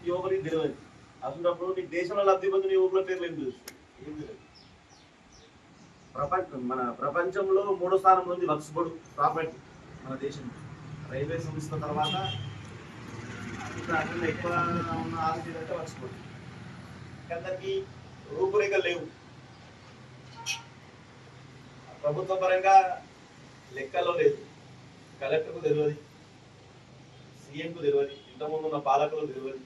యువకునికి తెలియదు. అసలు నీకు దేశంలో లబ్ధి పొందిన యువకుల పేర్లు ఏం తెలుసు? ఏం తెలియదు. మన ప్రపంచంలో 3వ స్థానంలో ఉంది వక్ఫ్ బోర్డు ప్రాపర్టీ మన దేశం. రైల్వే సంస్థ తర్వాత ఎక్కువ ఉన్న ఆస్తి అంటే వక్ఫ్ బోర్డు. అందరికీ రూపురేఖలు లేవు. ప్రభుత్వ పరంగా లెక్కల్లో లేదు. కలెక్టర్కు తెలియదు, సీఎంకు తెలియదు, ఇంతకుముందు ఉన్న పాలకులకు తెలియదు.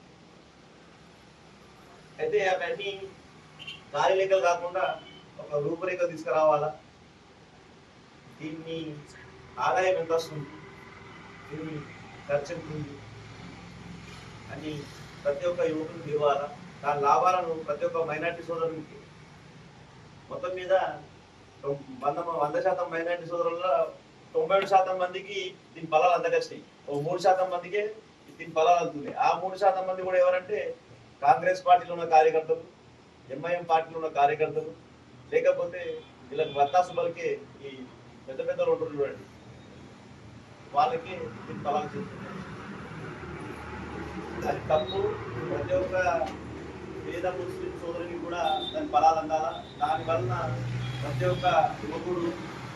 అయితే అవన్నీ గాలి లెక్కలు కాకుండా ఒక రూపురేఖ తీసుకురావాలా, దీన్ని ఆదాయం ఎంత వస్తుంది, దీన్ని ఖర్చు ఎంత ఉంది అని ప్రతి ఒక్క యువకునికి ఇవ్వాలా. దాని లాభాలను ప్రతి ఒక్క మైనార్టీ సోదరునికి మొత్తం మీద 100% మైనార్టీ సోదరుల్లో 97% మందికి దీని ఫలాలు అందకొచ్చినాయి. 3% మందికే దీని ఫలాలు అందుతున్నాయి. ఆ 3% మంది కూడా ఎవరంటే కాంగ్రెస్ పార్టీలో ఉన్న కార్యకర్తలు, ఎంఐఎం పార్టీలో ఉన్న కార్యకర్తలు, లేకపోతే వీళ్ళకి వత్తాసు పలికే ఈ పెద్ద పెద్ద రోడ్లు చూడండి, వాళ్ళకి దీని ఫలాలు చెప్తున్నారు. అది తప్పు. ప్రతి ఒక్క పేద ముస్లిం సోదరునికి కూడా దాని ఫలాలు అందాలా. దానివలన ప్రతి ఒక్క యువకుడు,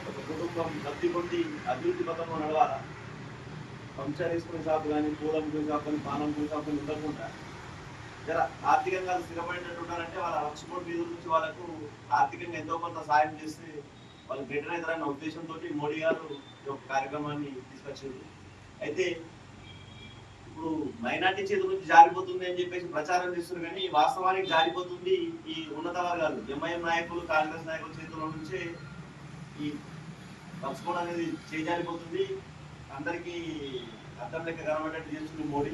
ఒక కుటుంబం లబ్ధి పొంది అభివృద్ధి పథంలో నడవాలా. పంక్చర్ వేసుకునే షాపు కానీ, పూల అమ్ముకునే షాపు కానీ, పానం అమ్ముకునే షాపు కానీ ఉండకుండా జర ఆర్థికంగా స్థిరపడినట్టు ఉన్నారంటే వాళ్ళ వక్ఫ్ బోర్డు మీద నుంచి వాళ్ళకు ఆర్థికంగా ఎంతో కొంత సాయం చేస్తే వాళ్ళు బెటర్ అవుతారన్న ఉద్దేశంతో మోడీ గారు ఈ యొక్క కార్యక్రమాన్ని తీసుకొచ్చారు. అయితే ఇప్పుడు మైనార్టీ చేతుల నుంచి జారిపోతుంది అని చెప్పేసి ప్రచారం చేస్తున్నారు, కానీ వాస్తవానికి జారిపోతుంది ఈ ఉన్నత వర్గాలు, ఎంఐఎం నాయకులు, కాంగ్రెస్ నాయకుల చేతుల నుంచే ఈ వక్ఫ్ బోర్డు అనేది చేజారిపోతుంది. అందరికీ అర్థం లెక్క కనబడేట్టు చేస్తుంది మోడీ.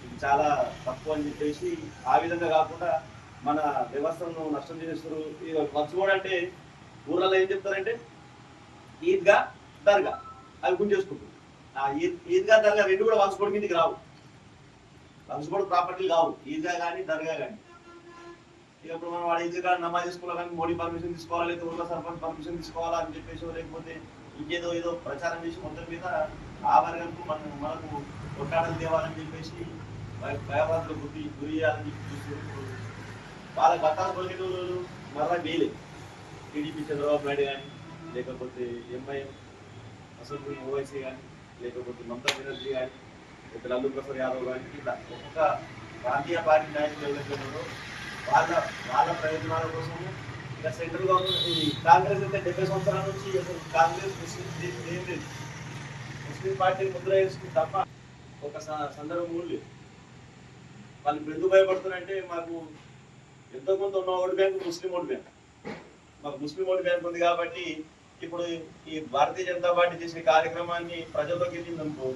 ఇది చాలా తప్పు అని చెప్పేసి ఆ విధంగా కాకుండా మన వ్యవస్థను నష్టం చేస్తారు. ఈ వక్ఫ్ బోర్డు అంటే ఊర్లలో ఏం చెప్తారంటే ఈద్గా, దర్గా అవి గుంజేసుకుంటారు. ఆ ఈద్గా, దర్గా రెండు కూడా వక్ఫ్ బోర్డు కిందకి రావు, వక్ఫ్ బోర్డు ప్రాపర్టీలు కావు, ఈద్గా కానీ దర్గా కానీ. ఇక ఇప్పుడు మనం వాడు ఈద్గా నమాజ్ చేసుకోవాలి కానీ మోడీ పర్మిషన్ తీసుకోవాలా, లేకపోతే ఊళ్ళో సర్పంచ్ పర్మిషన్ తీసుకోవాలా అని చెప్పేసి, లేకపోతే ఇంకేదో ప్రచారం చేసి మొత్తం మీద ఆ వర్గంకు మనకు కొట్టాడలు తేవాలని చెప్పేసి భయభ్రాంతులు గురి చేయాలని చెప్పి చూస్తున్నారు. వాళ్ళకి బతాలు పలికే రోజు మరలా వేలే. టీడీపీ చంద్రబాబు నాయుడు కానీ, లేకపోతే ఎంఐఎం అసెంబ్లీ ఓవైసీ కానీ, లేకపోతే మమతా బెనర్జీ కానీ, లేకపోతే లాలూ ప్రసాద్ యాదవ్ కానీ, ఇట్లా ఒక్కొక్క ప్రాంతీయ పార్టీ నాయకులు ఎవరైతే ఉన్నారో వాళ్ళ ప్రయోజనాల కోసము ఇక సెంట్రల్ గవర్నమెంట్ కాంగ్రెస్ అయితే 70 సంవత్సరాల నుంచి అసలు కాంగ్రెస్ ముస్లిం ఏం లేదు, ముస్లిం పార్టీ ముద్ర వేసుకుని తప్ప ఒక సందర్భం లేదు. వాళ్ళు ఇప్పుడు ఎందుకు భయపడుతున్నారంటే మాకు ఎంతో కొంత ఉన్న ఓటు బ్యాంకు ముస్లిం ఓటు బ్యాంక్, మాకు ముస్లిం ఓటు బ్యాంక్ ఉంది కాబట్టి ఇప్పుడు ఈ భారతీయ జనతా పార్టీ చేసే కార్యక్రమాన్ని ప్రజల్లోకి వెళ్ళింది అనుకో,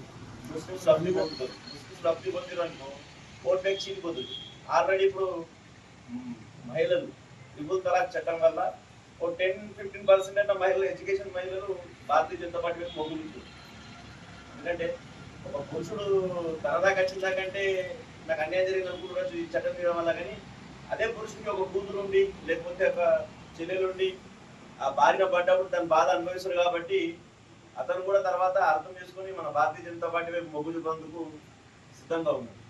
ముస్లింస్ లబ్ధి పొందుతారు. ముస్లింస్ లబ్ధి పొందారు అనుకో ఓట్ బ్యాంక్ చీలిపోతుంది. ఆల్రెడీ ఇప్పుడు మహిళలు ట్రిపుల్ తలాక్ చట్టం వల్ల ఓ 10-15% అన్న మహిళలు, ఎడ్యుకేషన్ మహిళలు భారతీయ జనతా పార్టీ మీద మొగ్గుతుంది. ఎందుకంటే ఒక పురుషుడు తనదాకా వచ్చిందాకంటే నాకు అన్యాయం జరిగిన అనుకుంటున్నారు ఈ చట్టం తీయడం వల్ల, కానీ అదే పురుషుడికి ఒక కూతురు ఉండి లేకపోతే ఒక చెల్లెలుండి ఆ బారిన పడ్డప్పుడు దాని బాధ అనుభవిస్తారు. కాబట్టి అతను కూడా తర్వాత అర్థం చేసుకుని మన భారతీయ జనతా పార్టీ వైపు మొగ్గు చూపేందుకు సిద్ధంగా ఉన్నారు.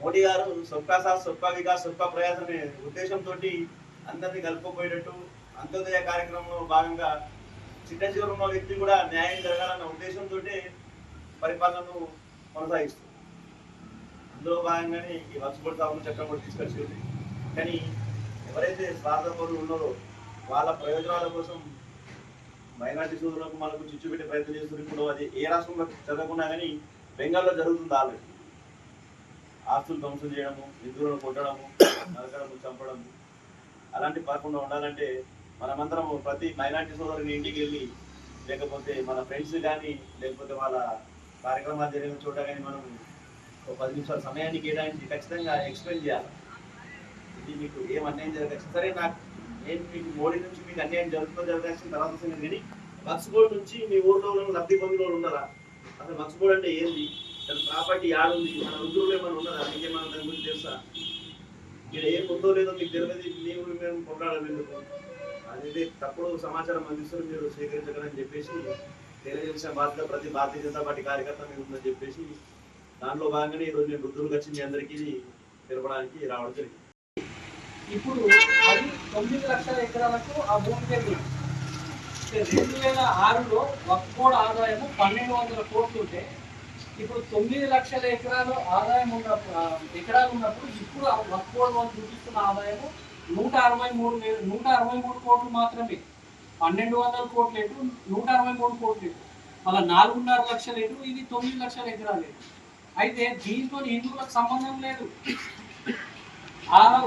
మోడీ గారు సబ్కా సాత్ సబ్కా వికాస్ సబ్కా ప్రయాస్ అనే ఉద్దేశంతో అందరినీ కలుపుకోపోయేటట్టు అంత్యోదయ కార్యక్రమంలో భాగంగా చిట్ట చివరి ఉన్న వ్యక్తి కూడా న్యాయం జరగాలన్న ఉద్దేశంతో పరిపాలనను కొనసాగిస్తుంది. అందులో భాగంగానే ఈ వక్ఫ్ బోర్డు సవరణ చట్టం కూడా తీసుకొచ్చింది. కానీ ఎవరైతే స్వార్థపరులు ఉన్నారో వాళ్ళ ప్రయోజనాల కోసం మైనార్టీ సోదరులకు మనకు చిచ్చు పెట్టే ప్రయత్నం చేస్తున్నారు. ఇప్పుడు అది ఏ రాష్ట్రంలో జరగకుండా కానీ బెంగాల్లో జరుగుతుంది. ఆల్రెడీ ఆస్తులు ధ్వంసం చేయడము, హిందువులను కొట్టడము, నరకడము, చంపడము అలాంటి కాకుండా ఉండాలంటే మనమందరం ప్రతి మైనార్టీ సోదరుని ఇంటికి వెళ్ళి, లేకపోతే మన ఫ్రెండ్స్ కానీ, లేకపోతే వాళ్ళ కార్యక్రమాలు జరిగిన చోట కానీ మనం ఒక 10 నిమిషాల సమయాన్ని కేటాయించి ఖచ్చితంగా ఎక్స్ప్లెయిన్ చేయాలి. ఇది మీకు ఏం అన్యాయం జరగచ్చు, సరే నేను మీకు మోడీ నుంచి మీకు అన్యాయం జరగాల్సిన తర్వాత సంగతి, కానీ వక్ఫ్ బోర్డు నుంచి మీ ఊర్లో లబ్ధి పొందిన వాళ్ళు ఉన్నారా? అసలు వక్ఫ్ బోర్డు అంటే ఏంది, దాని ప్రాపర్టీ యాడుంది, మన రుజువులు ఏమైనా ఉన్నారా, మీకేమన్నా దాని గురించి తెలుసా? ఇక్కడ ఏం ఉందో లేదో మీకు తెలియదు, మేము కొట్లాడాలి ఎందుకు? అదే తప్పుడు సమాచారం అందిస్తారు, మీరు స్వీకరించగలని చెప్పేసి తెలియజేసిన బాధ్యత ప్రతి భారతీయ జనతా పార్టీ కార్యకర్త మీద ఉందని చెప్పేసి దాంట్లో భాగంగానే ఈరోజు నేను రుద్రులకు వచ్చి మీ అందరికీ తెలపడానికి రావడం జరిగింది. ఇప్పుడు అది 9 లక్షల ఎకరాలకు ఆ భూమి జరిగింది. 2006లో వక్ఫ్ బోర్డు ఆదాయము 1200 కోట్లు ఉంటే ఇప్పుడు 9 లక్షల ఎకరాలు ఆదాయం ఎకరాలు ఉన్నప్పుడు ఇప్పుడు వక్ఫ్ బోర్డు వాళ్ళు చూపిస్తున్న ఆదాయము 163 కోట్లు మాత్రమే. 1200 కోట్లు ఎటు, 163 కోట్లు ఎటు, మళ్ళీ 4.5 లక్షలు ఎటు, ఇది 9 లక్షల ఎకరాలు ఎటు. అయితే దీంతో హిందువులకు సంబంధం లేదు.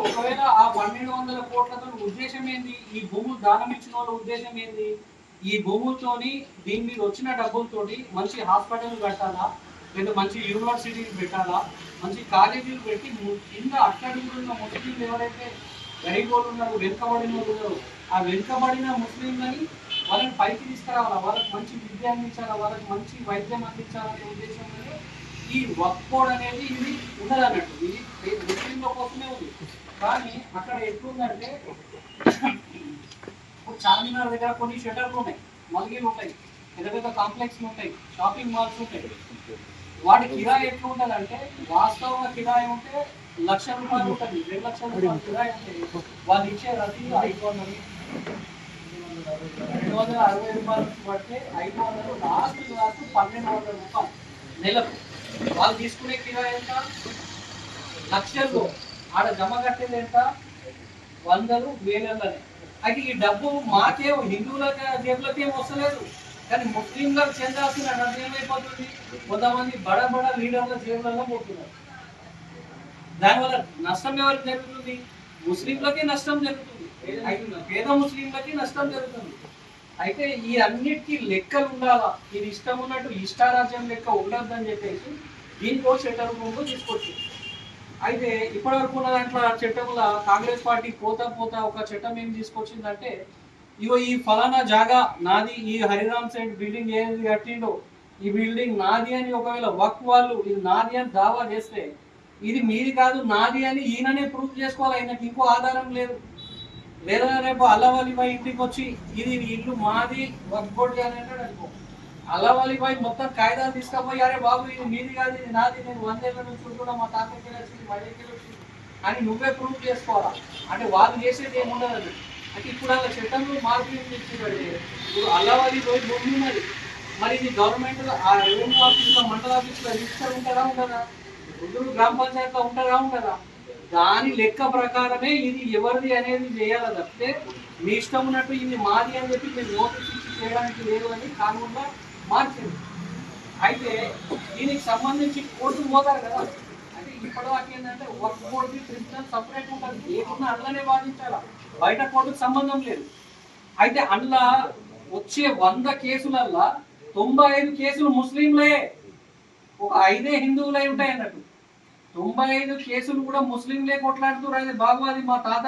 ఒకవేళ ఆ 1200 కోట్లతో ఉద్దేశం ఏంది? ఈ భూములు దానం ఇచ్చిన వాళ్ళ ఉద్దేశం ఏంది? ఈ భూములతోని దీని మీద వచ్చిన డబ్బులతోటి మంచి హాస్పిటల్ పెట్టాలా, లేదా మంచి యూనివర్సిటీలు పెట్టాలా, మంచి కాలేజీలు పెట్టి కింద అట్టడుగున్న ముస్లింలు ఎవరైతే గరీబ్ వాళ్ళు ఉన్నారు, వెనుకబడిన వాళ్ళు ఉన్నారు, ఆ వెనుకబడిన ముస్లింలని వాళ్ళని పైకి తీసుకురావాలా, వాళ్ళకి మంచి విద్య అందించాలా, వాళ్ళకి మంచి వైద్యం అందించాలనే ఉద్దేశంలోనే ఈ వక్ఫ్ బోర్డ్ అనేది ఇది ఉన్నది అన్నట్టు. ఇది ముస్లింల కోసమే ఉంది. కానీ అక్కడ ఎట్లుందంటే చార్మినార్ దగ్గర కొన్ని షటర్లు ఉన్నాయి, మల్గీలు ఉంటాయి, పెద్ద పెద్ద కాంప్లెక్స్లు ఉంటాయి, షాపింగ్ మాల్స్ ఉంటాయి. వాటి కిరాయి ఎట్లా ఉంటుంది అంటే వాస్తవంగా కిరాయి ఉంటే ₹1,00,000 ఉంటుంది, 2,00,000 కిరాయి ఉంటే వాళ్ళు ఇచ్చే రసీదు 500, 260 రూపాయలు పడితే 500, లాస్ట్ 1,200 రూపాయలు నెలకు. వాళ్ళు తీసుకునే కిరాయి ఎంత? లక్షల్లో. ఆడ జమ కట్టేది ఎంత? వందలు, వేలలోనే. అయితే ఈ డబ్బు మాకే హిందువుల జేబులకేం వస్తలేదు, కానీ ముస్లింలకు చెందాల్సిన డబ్బు ఏమైపోతుంది? కొంతమంది బడ లీడర్ల జేబులలో పోతున్నారు. దానివల్ల నష్టం ఎవరికి జరుగుతుంది? ముస్లింలకి నష్టం జరుగుతుంది, పేద ముస్లింలకి నష్టం జరుగుతుంది. అయితే ఈ అన్నిటికీ లెక్కలు ఉండాలా. ఇది ఇష్టం ఉన్నట్టు ఇష్టారాజ్యం లెక్క ఉండద్దని చెప్పేసి దీనికో చట్టం ముందు తీసుకొచ్చింది. అయితే ఇప్పటివరకు ఉన్న దాంట్లో చట్టంలో కాంగ్రెస్ పార్టీ పోతా ఒక చట్టం ఏం తీసుకొచ్చిందంటే, ఇగో ఈ ఫలానా జాగా నాది, ఈ హరిరామ్ సైడ్ బిల్డింగ్ ఏది కట్టిండో ఈ బిల్డింగ్ నాది అని ఒకవేళ వక్ఫ్ వాళ్ళు ఇది నాది అని దావా చేస్తే ఇది మీది కాదు నాది అని ఈయననే ప్రూఫ్ చేసుకోవాలి. ఆయనకి ఇంకో ఆధారం లేదు. లేదా రేపు అల్లవలిబాయి ఇంటికి వచ్చి ఇది ఇల్లు మాది వక్ఫ్ బోర్డు చేయాలంటాడు అనుకో, అల్లవలిబాయి మొత్తం కాయిదాలు తీసుకపోయి అరే బాబు ఇది మీది కాదు ఇది నాది, నేను 100 ఏళ్ళ నుంచి కూడా మా తాతకి వచ్చింది 10 ఏళ్ళకి వచ్చింది అని నువ్వే ప్రూఫ్ చేసుకోవాలా. అంటే వాళ్ళు చేసేది ఏముండదు అది. అంటే ఇప్పుడు అలా చట్టంలో మార్పు ఏం తెచ్చిందంటే, ఇప్పుడు అల్లవలిబాయి భూమి ఉన్నది, మరి ఇది గవర్నమెంట్ ఆ రెవెన్యూ ఆఫీసులో, మండల ఆఫీసులో రిజిస్టర్ ఉంటుందా ఉండదా, రుద్రుడు గ్రామ పంచాయతీలో ఉంటుందా? దాని లెక్క ప్రకారమే ఇది ఎవరిది అనేది చేయాలి తప్పితే మీ ఇష్టం ఉన్నట్టు ఇది మాది అని చెప్పి మీరు నోటీస్ ఇచ్చి చేయడానికి లేదు అని కాకుండా మార్చింది. అయితే దీనికి సంబంధించి కోర్టుకు పోతారు కదా. అంటే ఇప్పటిదాకా ఏంటంటే వక్ఫ్ బోర్డుకి ట్రిబ్యునల్ సపరేట్ ఉంటుంది, ఏమన్నా అందులోనే వాదించాలా, బయట కోర్టుకు సంబంధం లేదు. అయితే అందులో వచ్చే 100 కేసులల్లా 95 కేసులు ముస్లింలే, ఒక 5 హిందువులై ఉంటాయి అన్నట్టు. 95 కేసులు కూడా ముస్లింలే కొట్లాడుతున్నారు. అయితే బాబు అది మా తాత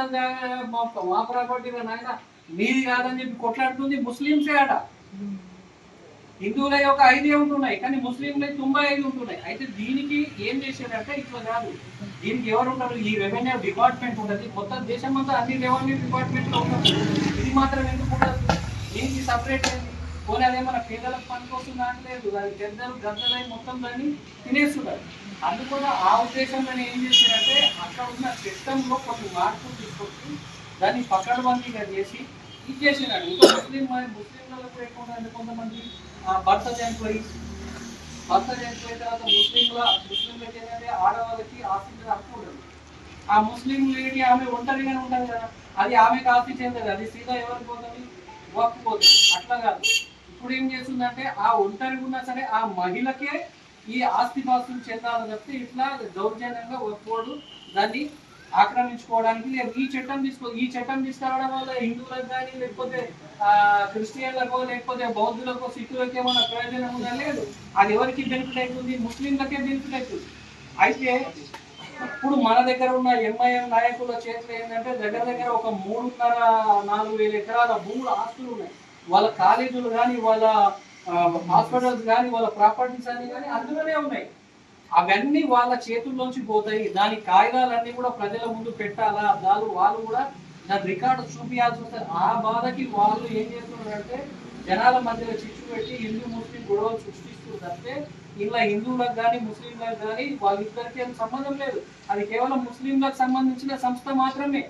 మా ప్రాపర్టీ నాయన మీది కాదని చెప్పి కొట్లాడుతుంది ముస్లింసే ఆట. హిందువుల యొక్క 5 ఉంటున్నాయి, కానీ ముస్లింలే 95 ఉంటున్నాయి. అయితే దీనికి ఏం చేశారంటే ఇట్లా కాదు, దీనికి ఎవరు ఉంటారు? ఈ రెవెన్యూ డిపార్ట్మెంట్ ఉంటుంది, మొత్తం దేశం అంతా అన్ని రెవెన్యూ డిపార్ట్మెంట్లో ఉంటారు. ఇది మాత్రం ఎందుకు ఉండదు? దీనికి సపరేట్ అయింది. పోనీ అదేమన్నా పేదలకు పనికి వస్తుందా అని లేదు, అది పెద్దలు గద్దలై మొత్తం దాన్ని తినేస్తున్నారు. అందుకని ఆ ఉద్దేశంలో ఏం చేశారంటే అక్కడ ఉన్న చట్టంలో కొన్ని మార్పులు తీసుకొచ్చి దాన్ని పకడ్బందీగా చేసి ఇది చేసినాడు. ఇంకా ముస్లింలకు ఎక్కువ కొంతమంది భర్త చనిపోయి తర్వాత ముస్లింలకి ఏంటంటే ఆడవాళ్ళకి ఆస్తి మీద హక్కు ఉండదు. ఆ ముస్లిం లేడీ ఆమె ఒంటరిగానే ఉంటుంది కదా, అది ఆమెకు ఆస్తి చెందదు, అది సీదా ఎవరికి పోతుంది? వక్ఫ్ పోతుంది. అట్లా కాదు, ఇప్పుడు ఏం చేస్తుందంటే ఆ ఒంటరిగా ఉన్నా సరే ఆ మహిళకే ఈ ఆస్తిపాస్తులు చెందాలని చెప్తే ఇట్లా దౌర్జన్యంగా ఒప్పుకోడు దాన్ని ఆక్రమించుకోవడానికి ఈ చట్టం తీసుకురావడం వల్ల హిందువులకు కానీ లేకపోతే క్రిస్టియన్లకు లేకపోతే బౌద్ధులకు సిక్కులకు ఏమైనా ప్రయోజనం ఉందా? లేదు. అది ఎవరికి బెనిఫిట్ అవుతుంది? ముస్లింలకే బెనిఫిట్ అవుతుంది. అయితే ఇప్పుడు మన దగ్గర ఉన్న ఎంఐఎం నాయకుల చేతిలో ఏంటంటే దగ్గర ఒక 3.5-4 వేల ఎకరాల భూముల ఆస్తులు ఉన్నాయి. వాళ్ళ కాలేజీలు కానీ వాళ్ళ హాస్పిటల్స్ కానీ వాళ్ళ ప్రాపర్టీస్ అని కానీ అందులోనే ఉన్నాయి. అవన్నీ వాళ్ళ చేతుల్లోంచి పోతాయి. దాని కాగితాలన్నీ కూడా ప్రజల ముందు పెట్టాలా, వాళ్ళు కూడా దాని రికార్డు చూపించాల్సి వస్తుంది. ఆ బాధకి వాళ్ళు ఏం చేస్తున్నారంటే జనాల మధ్యలో చిచ్చు పెట్టి హిందూ ముస్లిం గొడవలు సృష్టిస్తున్నారు. చూపిస్తుంది తప్పితే ఇలా హిందువులకు కానీ ముస్లింలకు కానీ వాళ్ళిద్దరికి ఏం సంబంధం లేదు. అది కేవలం ముస్లింలకు సంబంధించిన సంస్థ మాత్రమే.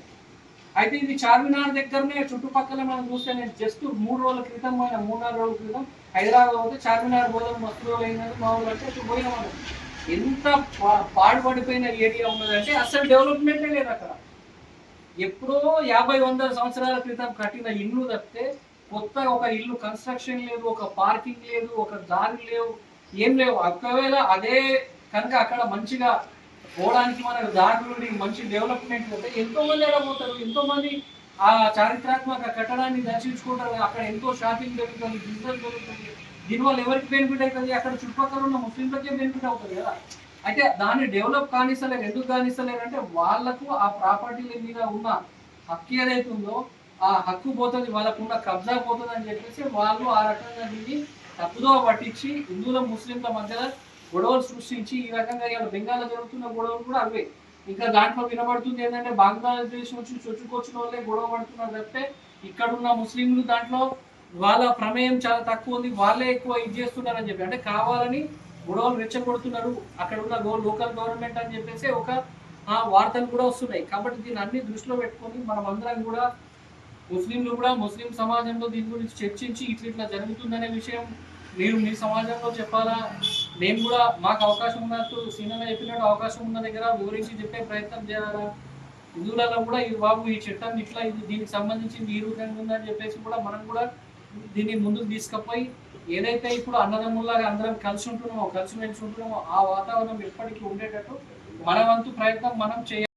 అయితే ఇది చార్మినార్ దగ్గరనే చుట్టుపక్కల మనం చూస్తే, నేను జస్ట్ 3 రోజుల క్రితం 3-4 రోజుల క్రితం హైదరాబాద్ పోతే చార్మినార్ పోదాం మస్తు రోజులు అయినది మా ఊళ్ళో అంటే అటు పోయినాం మనం. ఎంత పాడుపడిపోయిన ఏరియా ఉన్నదంటే అసలు డెవలప్మెంటే లేదు అక్కడ. ఎప్పుడో 50-100 సంవత్సరాల క్రితం కట్టిన ఇల్లు తప్పితే కొత్తగా ఒక ఇల్లు కన్స్ట్రక్షన్ లేదు, ఒక పార్కింగ్ లేదు, ఒక దారి లేవు, ఏం లేవు. ఒకవేళ అదే కనుక అక్కడ మంచిగా పోవడానికి మనకు దారులు మంచి డెవలప్మెంట్ ఉంటే ఎంతో మంది ఎలా పోతారు, ఎంతో మంది ఆ చారిత్రాత్మక కట్టడాన్ని దర్శించుకుంటారు. అక్కడ ఎంతో షాపింగ్ జరుగుతుంది, బిజినెస్ జరుగుతుంది. దీనివల్ల ఎవరికి బెనిఫిట్ అవుతుంది? అక్కడ చుట్టుపక్కల ఉన్న ముస్లింలకే బెనిఫిట్ అవుతుంది కదా. అయితే దాన్ని డెవలప్ కానిస్తలేరు. ఎందుకు కానిస్తలేరు అంటే వాళ్ళకు ఆ ప్రాపర్టీల మీద ఉన్న హక్కు ఏదైతే ఉందో ఆ హక్కు పోతుంది, వాళ్ళకున్న కబ్జా పోతుంది అని చెప్పేసి వాళ్ళు ఆ రకంగా దీన్ని తప్పుదో పట్టించి హిందువుల ముస్లింల మధ్యలో గొడవలు సృష్టించి ఈ రకంగా ఇవాళ బెంగాల్లో జరుగుతున్న గొడవలు కూడా అవే. ఇంకా దాంట్లో వినబడుతుంది ఏంటంటే బంగ్లాదేశ్ నుంచి చొచ్చుకొచ్చిన వాళ్ళే గొడవ పడుతున్నారు తప్పితే ఇక్కడున్న ముస్లింలు దాంట్లో వాళ్ళ ప్రమేయం చాలా తక్కువ ఉంది, వాళ్ళే ఎక్కువ ఇది చేస్తున్నారని చెప్పి, అంటే కావాలని గొడవలు రెచ్చగొడుతున్నారు అక్కడ ఉన్న లోకల్ గవర్నమెంట్ అని చెప్పేసి ఒక వార్తలు కూడా వస్తున్నాయి. కాబట్టి దీన్ని అన్ని దృష్టిలో పెట్టుకొని మనం అందరం కూడా ముస్లింలు కూడా ముస్లిం సమాజంలో దీని గురించి చర్చించి ఇట్లా జరుగుతుందనే విషయం మీరు మీ సమాజంలో చెప్పాలా. మేము కూడా మాకు అవకాశం ఉన్నట్టు సీనియర్గా చెప్పినట్టు అవకాశం ఉన్న దగ్గర వివరించి చెప్పే ప్రయత్నం చేయాలా. హిందువులలో కూడా ఈ బాబు ఈ చట్టం ఇట్లా ఇది దీనికి సంబంధించింది ఈ రూపంగా ఉందని చెప్పేసి కూడా మనం కూడా దీన్ని ముందుకు తీసుకుపోయి ఏదైతే ఇప్పుడు అన్నదమ్ముల్లాగా అందరం కలిసి ఉంటున్నామో కలిసి మెలిసి ఉంటున్నామో ఆ వాతావరణం ఎప్పటికీ ఉండేటట్టు మన వంతు ప్రయత్నం మనం చేయాలి.